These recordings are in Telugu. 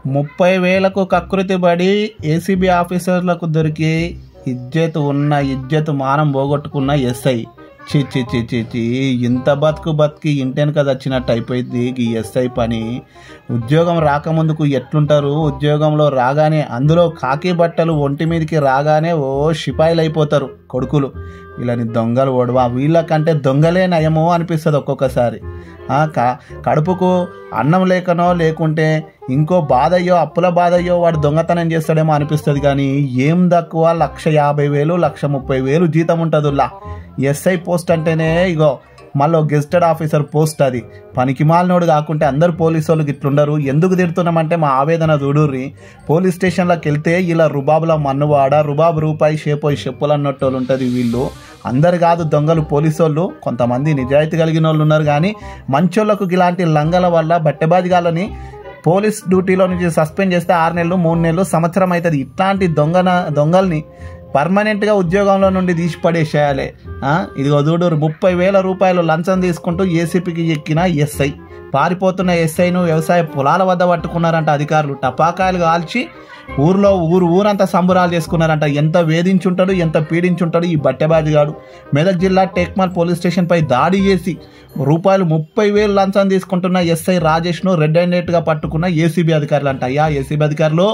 30,000కు కకృతి పడి ఏసీబీ ఆఫీసర్లకు దొరికి ఇజ్జత్ మానం పోగొట్టుకున్న ఎస్ఐ. చి ఇంత బతికి ఇంటెనక వచ్చినట్టు అయిపోయింది ఈ ఎస్ఐ పని. ఉద్యోగం రాకముందుకు ఎట్లుంటారు, ఉద్యోగంలో రాగానే అందులో కాకి బట్టలు ఒంటి మీదకి రాగానే ఓ షిపాయిలు అయిపోతారు కొడుకులు. వీళ్ళని దొంగలు ఓడవా, వీళ్ళకంటే దొంగలే నయమో అనిపిస్తుంది ఒక్కొక్కసారి. కడుపుకు అన్నం లేకనో లేకుంటే ఇంకో బాధయ్యో అప్పుల బాధయ్యో వాడు దొంగతనం చేస్తాడేమో అనిపిస్తుంది. కానీ ఏం తక్కువ 1,50,000 1,30,000 జీతం ఉంటుందిలా. ఎస్ఐ పోస్ట్ అంటేనే ఇగో మళ్ళీ గెస్టెడ్ ఆఫీసర్ పోస్ట్. అది పనికి మాలినోడు కాకుంటే అందరు పోలీసు వాళ్ళకి ఇట్లుండరు. ఎందుకు తిడుతున్నామంటే మా ఆవేదన చూడుర్రి. పోలీస్ స్టేషన్లోకి వెళ్తే ఇలా రుబాబుల మన్నువాడ, రుబాబు రూపాయి షేపోయి చెప్పులు అన్నట్టు వాళ్ళు ఉంటుంది. వీళ్ళు అందరు కాదు దొంగలు పోలీసు వాళ్ళు, కొంతమంది నిజాయితీ కలిగిన వాళ్ళు ఉన్నారు. కానీ మంచోళ్లకు ఇలాంటి లంగల వల్ల బట్టెబాజిగాలని పోలీస్ డ్యూటీలో నుంచి సస్పెండ్ చేస్తే 6 నెలలు 3 నెలలు సంవత్సరం అవుతుంది. ఇట్లాంటి దొంగల్ని పర్మనెంట్గా ఉద్యోగంలో నుండి తీసి పడేసేయాలి. ఇదిగో చూడు, 30,000 రూపాయలు లంచం తీసుకుంటూ ఏసీపీకి ఎక్కిన ఎస్ఐ. పారిపోతున్న ఎస్ఐను వ్యవసాయ పొలాల వద్ద పట్టుకున్నారంట అధికారులు. టపాకాయలు కాల్చి ఊరంతా సంబురాలు చేసుకున్నారంట. ఎంత వేధించుంటాడు, ఎంత పీడించుంటాడు ఈ బట్టెబాజిగాడు. మెదక్ జిల్లా టేక్మల్ పోలీస్ స్టేషన్పై దాడి చేసి రూపాయలు 30,000 లంచం తీసుకుంటున్న ఎస్ఐ రాజేష్ను రెడ్ హ్యాండెడ్గా పట్టుకున్న ఏసీబీ అధికారులు అంట. అయ్యా ఏసీబీ అధికారులు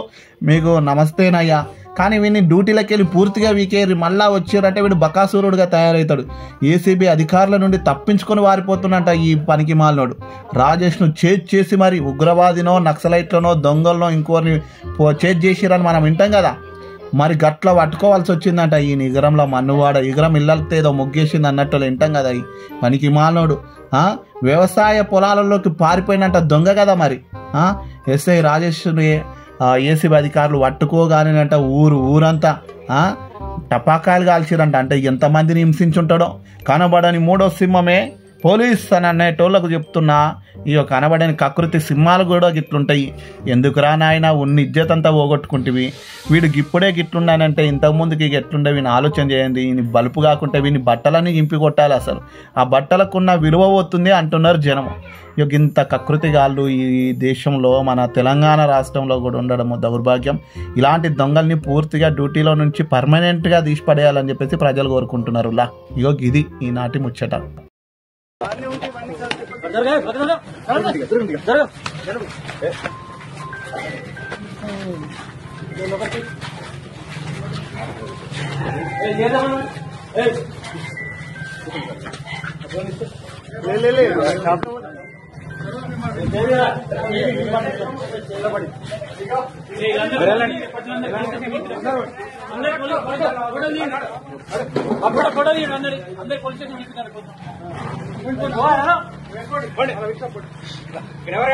మీకు నమస్తేనయ్యా. కానీ వీడిని డ్యూటీలోకి వెళ్ళి పూర్తిగా వీకేరి మళ్ళా వచ్చారంటే వీడు బకాసూరుడుగా తయారవుతాడు. ఏసీబీ అధికారుల నుండి తప్పించుకొని వారిపోతున్నట్ట ఈ పనికి మాలినోడు. రాజేష్ను చేసి మరి ఉగ్రవాదినో నక్సలైట్లనో దొంగలనో ఇంకోరిని చేసిరని మనం వింటాం కదా. మరి గట్ల పట్టుకోవాల్సి వచ్చిందంట ఈ నిగరంలో మన్నువాడ. ఇగరం ఇళ్ళతో ఏదో ముగ్గేసింది అన్నట్టు వింటాం కదా ఈ పనికి మాలినోడు. వ్యవసాయ పొలాలలోకి పారిపోయినంట దొంగ కదా మరి. ఎస్ఐ రాజేష్ని ఏసీబీ అధికారులు పట్టుకోగానేనంట ఊరంతా టపాకాయలు కాల్చిరంట. అంటే ఎంతమందిని హింసించుంటాడో. కనబడని మూడో సింహమే పోలీస్ అని అనేటోళ్ళకు చెప్తున్నా. ఇక కనబడని కకృతి సింహాలు కూడా గిట్లుంటాయి. ఎందుకురా నాయన ఉన్న ఇజ్జత్ అంతా పోగొట్టుకుంటేవి. వీడు ఇప్పుడే గిట్లుండానంటే ఇంతకుముందుకి ఎట్లుండే వీని ఆలోచన చేయండి. వీని బలుపు కాకుంటే వీని బట్టలన్నీ ఇంపి కొట్టాలి. అసలు ఆ బట్టలకున్న విలువ పోతుంది అంటున్నారు జనం. ఇక ఇంత కకృతిగాళ్ళు ఈ దేశంలో మన తెలంగాణ రాష్ట్రంలో కూడా ఉండడం దౌర్భాగ్యం. ఇలాంటి దొంగల్ని పూర్తిగా డ్యూటీలో నుంచి పర్మనెంట్గా తీసిపడేయాలని చెప్పేసి ప్రజలు కోరుకుంటున్నారు. ఇగో ఇది ఈనాటి ముచ్చట. ఎవరు